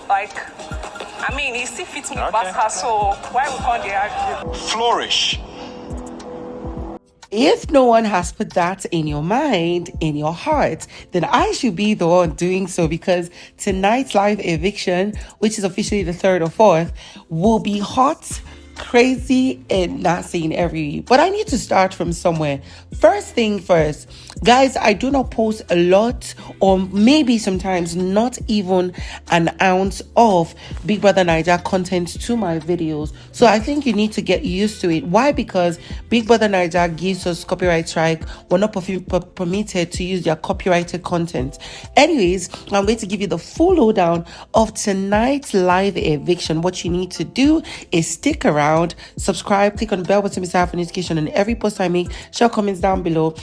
Like, I mean, he still fits me better, so why we can't they argue? Flourish. If no one has put that in your mind, in your heart, then I should be the one doing so, because tonight's live eviction, which is officially the 3rd or 4th, will be hot, crazy, and not seen every week. But I need to start from somewhere. First thing first, guys, I do not post a lot, or maybe sometimes not even an ounce of Big Brother Naija content to my videos. So I think you need to get used to it. Why? Because Big Brother Naija gives us copyright strike. We're not permitted to use their copyrighted content. Anyways, I'm going to give you the full lowdown of tonight's live eviction. What you need to do is stick around, subscribe, click on the bell button beside for notification on every post I make, share comments down below,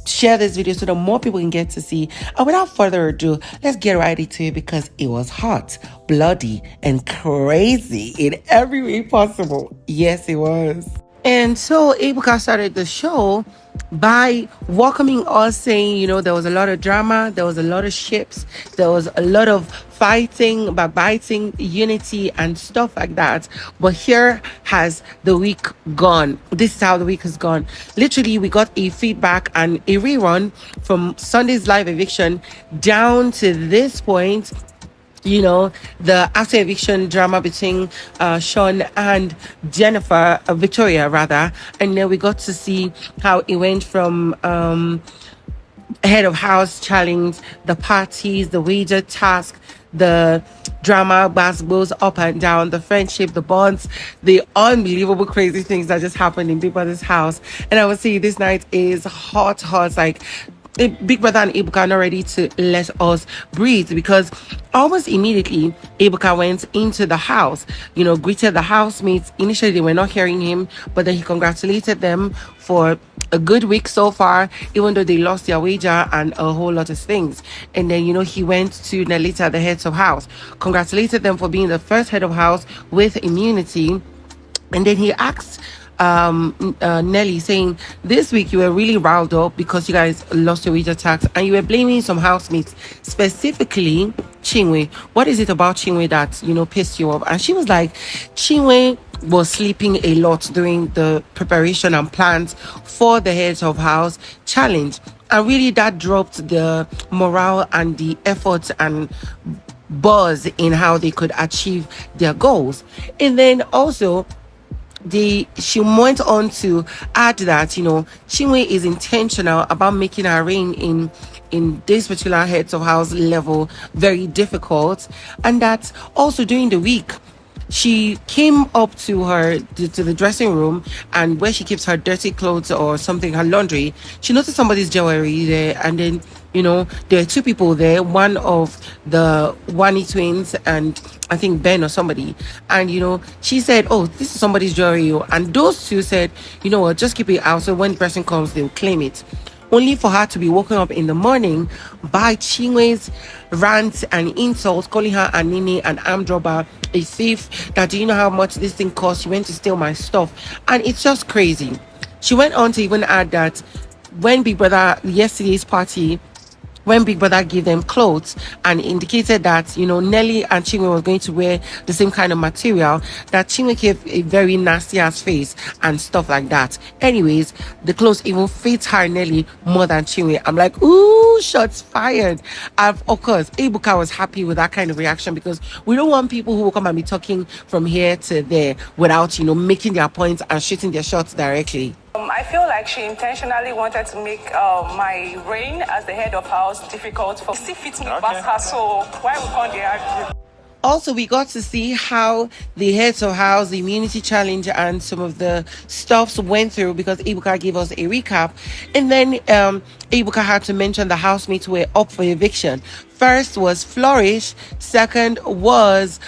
share this video so that more people can get to see. And without further ado, let's get right into it, because it was hot, bloody, and crazy in every way possible. Yes, it was. And so Ebuka started the show by welcoming us, saying, you know, there was a lot of drama, there was a lot of ships, there was a lot of fighting, backbiting, unity, and stuff like that. But here has the week gone. This is how the week has gone. Literally, we got a feedback and a rerun from Sunday's live eviction down to this point. You know, the after eviction drama between Sean and Jennifer, Victoria rather, and then we got to see how it went from head of house challenge, the parties, the wager task, the drama, basketballs up and down, the friendship, the bonds, the unbelievable crazy things that just happened in Big Brother's house. And I would say this night is hot, like Big Brother and Ebuka are not ready to let us breathe, because almost immediately Ebuka went into the house, you know, greeted the housemates. Initially they were not hearing him, but then he congratulated them for a good week so far, even though they lost their wager and a whole lot of things. And then, you know, he went to Nelly, the heads of house, congratulated them for being the first head of house with immunity. And then he asked Nelly, saying, this week you were really riled up because you guys lost your wager tax, and you were blaming some housemates, specifically Chinwe. What is it about Chinwe that, you know, pissed you off? And she was like, Chinwe was sleeping a lot during the preparation and plans for the heads of house challenge, and really that dropped the morale and the efforts and buzz in how they could achieve their goals. And then also she went on to add that, you know, Chinwe is intentional about making her reign in this particular heads of house level very difficult, and that also during the week she came up to the dressing room, and where she keeps her dirty clothes or something, her laundry, she noticed somebody's jewelry there. And then, you know, there are two people there, one of the Wani twins and I think Ben or somebody. And, you know, she said, oh, this is somebody's jewelry. And those two said, you know what, just keep it out, so when the person comes, they'll claim it. Only for her to be woken up in the morning by Chinwe's rants and insults, calling her a nini, an armed robber, a thief, that, do you know how much this thing costs? You went to steal my stuff. And it's just crazy. She went on to even add that when Big Brother, yesterday's party, when Big Brother gave them clothes and indicated that, you know, Nelly and Chinwe were going to wear the same kind of material, that Chinwe gave a very nasty ass face and stuff like that. Anyways, the clothes even fit her, Nelly, more than Chinwe. I'm like, ooh, shots fired. Of course, Ebuka was happy with that kind of reaction, because we don't want people who will come and be talking from here to there without, you know, making their points and shooting their shots directly. I feel like she intentionally wanted to make my reign as the head of house difficult for still fits me better, so why we can't they argue? Also, we got to see how the heads of house, the immunity challenge, and some of the stuffs went through, because Ebuka gave us a recap. And then Ebuka had to mention the housemates were up for eviction. First was Flourish, second was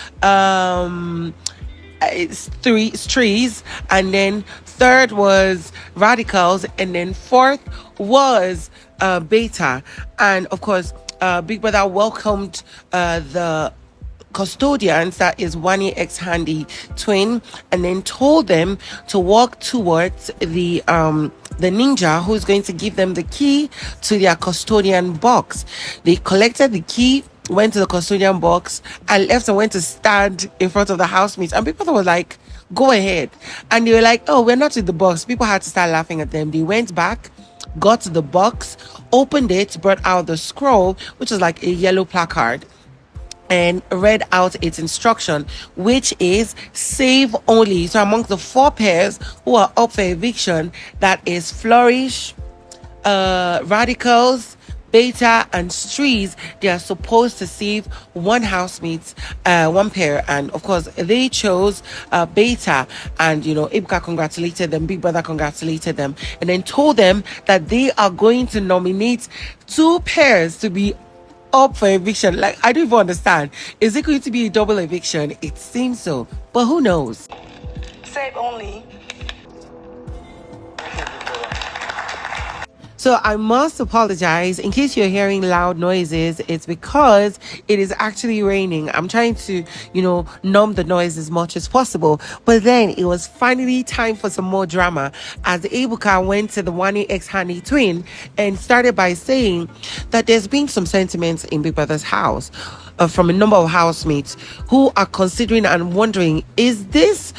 Trees, and then third was Radicals, and then fourth was Beta. And of course, Big Brother welcomed the custodians, that is Wani X Handy twin, and then told them to walk towards the ninja who's going to give them the key to their custodian box. They collected the key went to the custodian box and left and went to stand in front of the housemates. And people were like, go ahead. And they were like, oh, we're not in the box. People had to start laughing at them. They went back, got to the box, opened it, brought out the scroll, which was like a yellow placard, and read out its instruction, which is save only. So among the 4 pairs who are up for eviction, that is Flourish, Radicals, Beta, and Streets, they are supposed to save 1 housemate, 1 pair. And of course, they chose Beta. And, Ebuka congratulated them, Big Brother congratulated them, and then told them that they are going to nominate 2 pairs to be up for eviction. Like, I don't even understand. Is it going to be a double eviction? It seems so, but who knows? Save only. So I must apologize in case you're hearing loud noises. It's because it is actually raining. I'm trying to, numb the noise as much as possible. But then it was finally time for some more drama as Ebuka went to the Wani X Hani twin and started by saying that there's been some sentiments in Big Brother's house. From a number of housemates who are considering and wondering, is this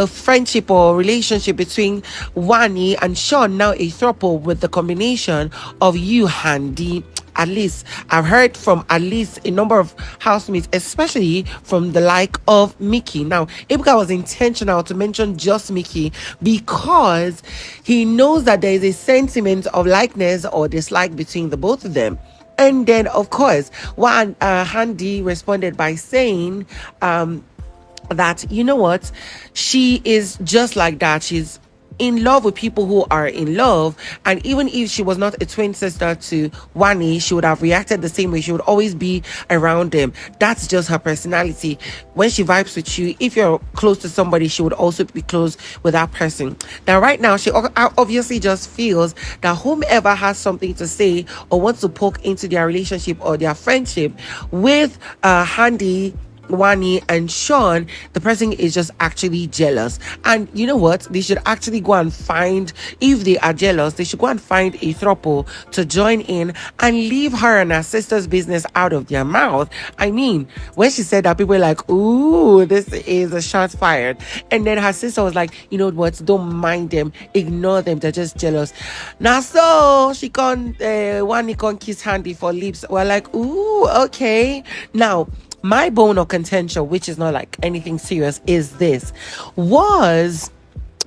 friendship or relationship between Wani and Sean now a throuple with the combination of you, Handy? At least I've heard from at least a number of housemates, especially from the like of Mickey. Now, Ebuka was intentional to mention just Mickey because he knows that there is a sentiment of likeness or dislike between the both of them. And then, of course, Handy responded by saying that, you know what, she is just like that. She's in love with people who are in love, and even if she was not a twin sister to Wani, she would have reacted the same way. She would always be around them. That's just her personality. When she vibes with you, if you're close to somebody, she would also be close with that person. Now right now, she obviously just feels that whomever has something to say or wants to poke into their relationship or their friendship with Handy, Wani, and Sean, the person is just actually jealous. And you know what? They should actually go and find, if they are jealous, they should go and find a throuple to join in and leave her and her sister's business out of their mouth. I mean, when she said that, people were like, ooh, this is a shot fired. And then her sister was like, you know what? Don't mind them. Ignore them. They're just jealous. Now, so she can't, Wani can't kiss Handy for lips. We're like, ooh, okay. Now, my bone of contention, which is not like anything serious, is this. Was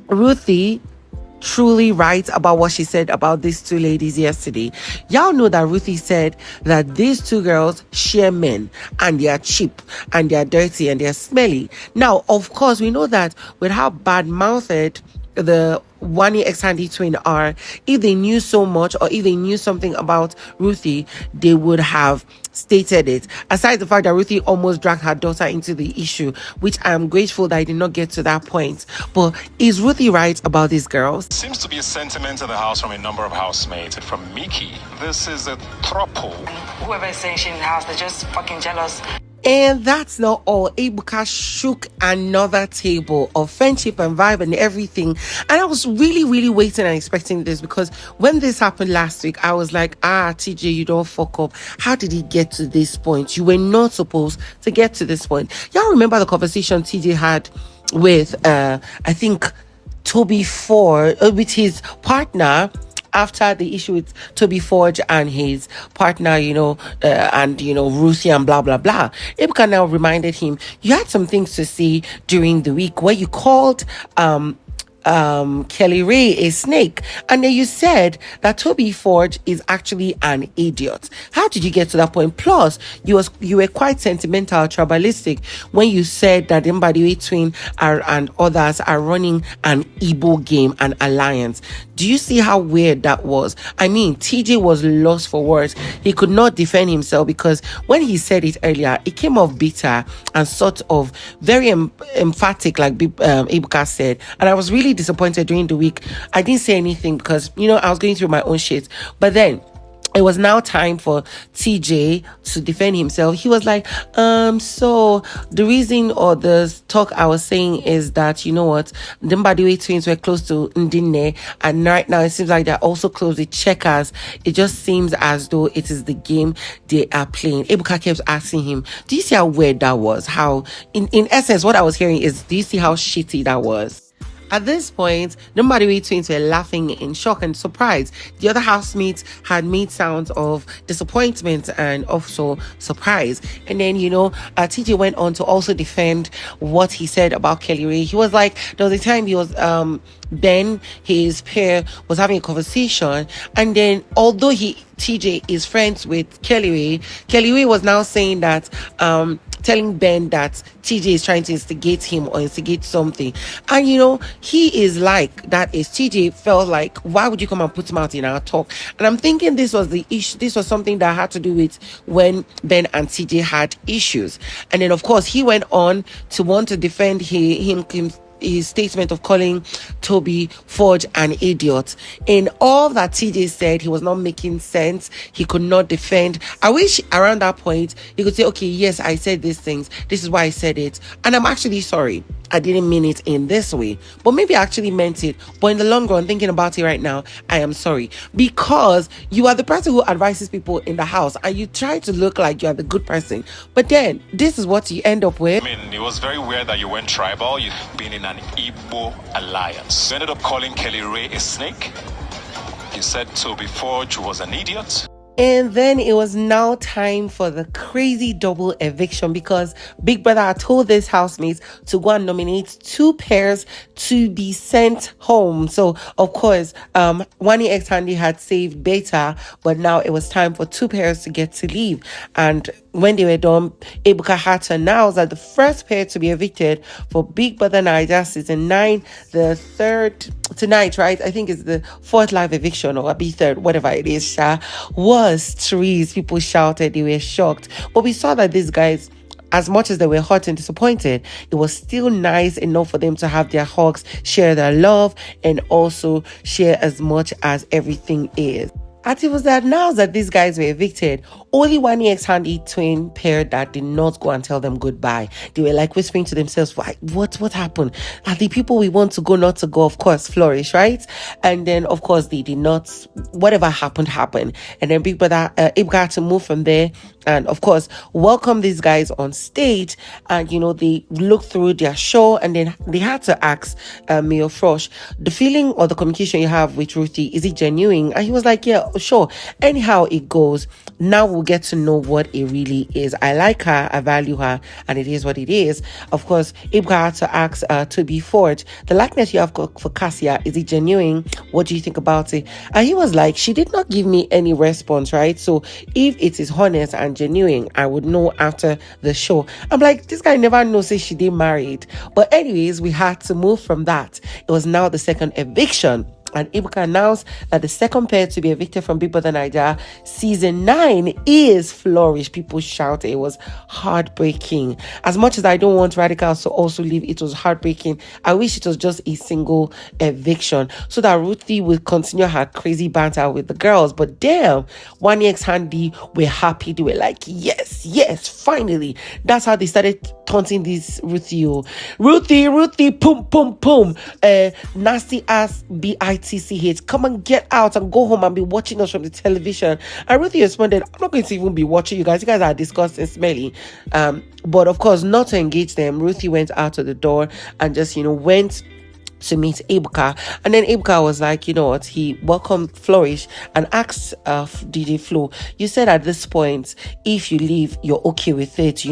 Ruthie truly right about what she said about these 2 ladies yesterday? Y'all know that Ruthie said that these 2 girls share men and they are cheap and they are dirty and they are smelly. Now, of course, we know that with how bad-mouthed the Wani X Handy twin are, if they knew so much or if they knew something about Ruthie, they would have stated it. Aside the fact that Ruthie almost dragged her daughter into the issue, which I am grateful that I did not get to that point. But is Ruthie right about these girls? Seems to be a sentiment in the house from a number of housemates. From Mickey, this is a throuple. Whoever is saying she's in the house, they're just fucking jealous. And that's not all. Ebuka shook another table of friendship and vibe and everything. And I was really, really waiting and expecting this, because when this happened last week, I was like, Tjay, you don't fuck up. How did he get to this point? You were not supposed to get to this point. Y'all remember the conversation Tjay had with, I think, Toby Ford, with his partner, after the issue with Toby Forge and his partner, and Ruthie and blah blah blah. Ebuka now reminded him, you had some things to say during the week where you called Kelly Ray a snake, and then you said that Toby Forge is actually an idiot. How did you get to that point? Plus, you were quite sentimental, tribalistic when you said that Mbadiwe Twin and others are running an Igbo game, an alliance. Do you see how weird that was? I mean, Tjay was lost for words. He could not defend himself, because when he said it earlier, it came off bitter and sort of very emphatic, like Ebuka said. And I was really disappointed during the week. I didn't say anything because, I was going through my own shit. But then it was now time for Tjay to defend himself. He was like, so the reason or the talk I was saying is that, you know what, the Mbadiwe twins were close to Ndine, and right now it seems like they're also close with checkers. It just seems as though it is the game they are playing. Ebuka kept asking him, do you see how weird that was? How, in essence, what I was hearing is, do you see how shitty that was? At this point, the Mbadiwe twins were laughing in shock and surprise. The other housemates had made sounds of disappointment and also surprise. And then, Tjay went on to also defend what he said about Kelly Ray. He was like, there was a time he was, Ben, his peer, was having a conversation, and then although Tjay is friends with Kelly Ray was now saying that, telling Ben that Tjay is trying to instigate him or instigate something. And he is like, that is, Tjay felt like, why would you come and put him out in our talk? And I'm thinking this was the issue. This was something that had to do with when Ben and Tjay had issues. And then, of course, he went on to want to defend his statement of calling Toby Forge an idiot. In all that Tjay said, he was not making sense. He could not defend. I wish around that point he could say, okay, yes, I said these things. This is why I said it. And I'm actually sorry. I didn't mean it in this way. But maybe I actually meant it. But in the long run, thinking about it right now, I am sorry. Because you are the person who advises people in the house and you try to look like you are the good person. But then, this is what you end up with. I mean, it was very weird that you went tribal. You've been in an Igbo alliance. You ended up calling Kelly Ray a snake. You said Toby Forge was an idiot. And then it was now time for the crazy double eviction, because Big Brother had told his housemates to go and nominate 2 pairs to be sent home. So, of course, Wani X Handy had saved Beta, but now it was time for 2 pairs to get to leave. And when they were done, Ebuka had to announce that the first pair to be evicted for Big Brother Naija season 9, the third tonight, right? I think it's the 4th live eviction, or be 3rd, whatever it is, was Trees. People shouted, they were shocked. But we saw that these guys, as much as they were hurt and disappointed, it was still nice enough for them to have their hugs, share their love, and also share as much as everything is. And it was announced that these guys were evicted. Only one ex-handy twin pair that did not go and tell them goodbye. They were like whispering to themselves, what happened? Are the people we want to go not to go? Of course, flourish, right? And then, of course, they did not. Whatever happened. And then Big Brother Ebuka had to move from there and, of course, welcome these guys on stage. And, they looked through their show, and then they had to ask Mayor Frosh, the feeling or the communication you have with Ruthie, is it genuine? And he was like, yeah, sure. Anyhow it goes. Now we'll get to know what it really is. I like her, I value her, and it is what it is. Of course, Ebuka had to ask Toby Forge, the likeness you have for Cassia, is it genuine? What do you think about it? And he was like, she did not give me any response, right? So if it is honest and genuine, I would know after the show. I'm like, this guy never knows if she did married. But anyways, we had to move from that. It was now the second eviction. And Ebuka announced that the second pair to be evicted from Big Brother Naija season 9 is Flourish. People shouted. It was heartbreaking. As much as I don't want Radicals to also leave, it was heartbreaking. I wish it was just a single eviction so that Ruthie would continue her crazy banter with the girls. But damn, One X Handy were happy. They were like, yes, finally. That's how they started taunting this Ruthie. Ruthie, pum. Nasty ass BITCH. Come and get out and go home and be watching us from the television. And Ruthie responded, I'm not going to even be watching you guys. You guys are disgusting, smelly. But of course, not to engage them, Ruthie went out of the door and just, went to meet Ebuka. And then Ebuka was like, you know what, he welcomed Flourish and asked DJ Flo, you said at this point, if you leave, you're okay with it,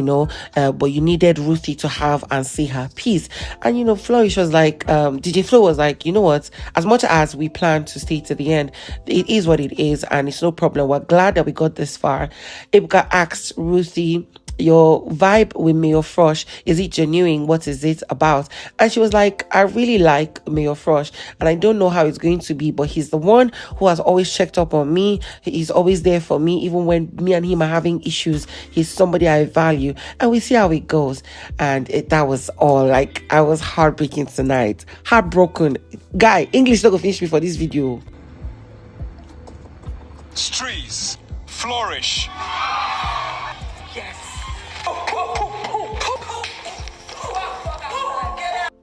but you needed Ruthie to have and see her peace. And Flourish was like, DJ Flo was like, you know what, as much as we plan to stay to the end, it is what it is, and it's no problem. We're glad that we got this far. Ebuka asked Ruthie, your vibe with Mayor Frosh, is it genuine? What is it about? And she was like, I really like Mayor Frosh, and I don't know how it's going to be, but he's the one who has always checked up on me. He's always there for me, even when me and him are having issues. He's somebody I value, and we see how it goes. And that was all. Like, I was heartbreaking tonight. Heartbroken. Guy, English not gonna finish me for this video. trees flourish. Yes.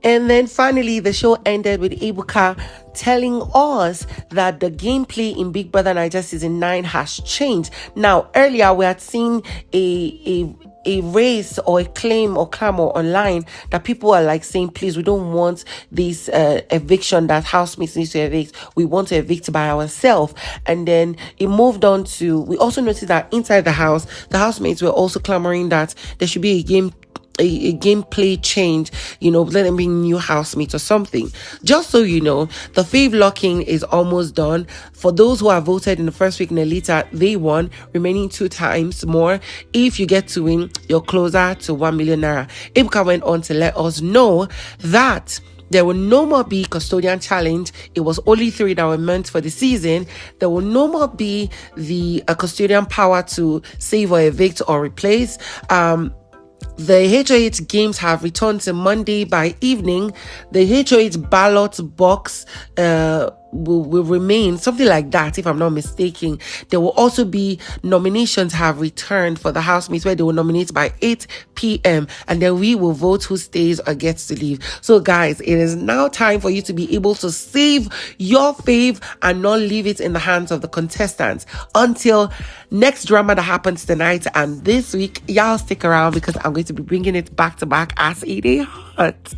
And then finally, the show ended with Ebuka telling us that the gameplay in Big Brother Naija Season 9 has changed. Now, earlier we had seen a race or a claim or clamor online that people are like saying, please, we don't want this eviction that housemates need to evict. We want to evict by ourselves. And then it moved on to, we also noticed that inside the house, the housemates were also clamoring that there should be a gameplay change, let them be new housemates or something. Just so you know, the fave locking is almost done. For those who have voted in the first week, Nelita, they won, remaining 2 times more. If you get to win, you're closer to 1 million naira. Ebuka went on to let us know that there will no more be custodian challenge. It was only 3 that were meant for the season. There will no more be the custodian power to save or evict or replace. The HOH games have returned to Monday by evening. The HOH ballot box will remain, something like that, if I'm not mistaken. There will also be nominations have returned for the housemates, where they will nominate by 8 p.m. and then we will vote who stays or gets to leave. So guys, it is now time for you to be able to save your fave and not leave it in the hands of the contestants until next drama that happens tonight and this week. Y'all stick around because I'm going to be bringing it back to back as it is hot.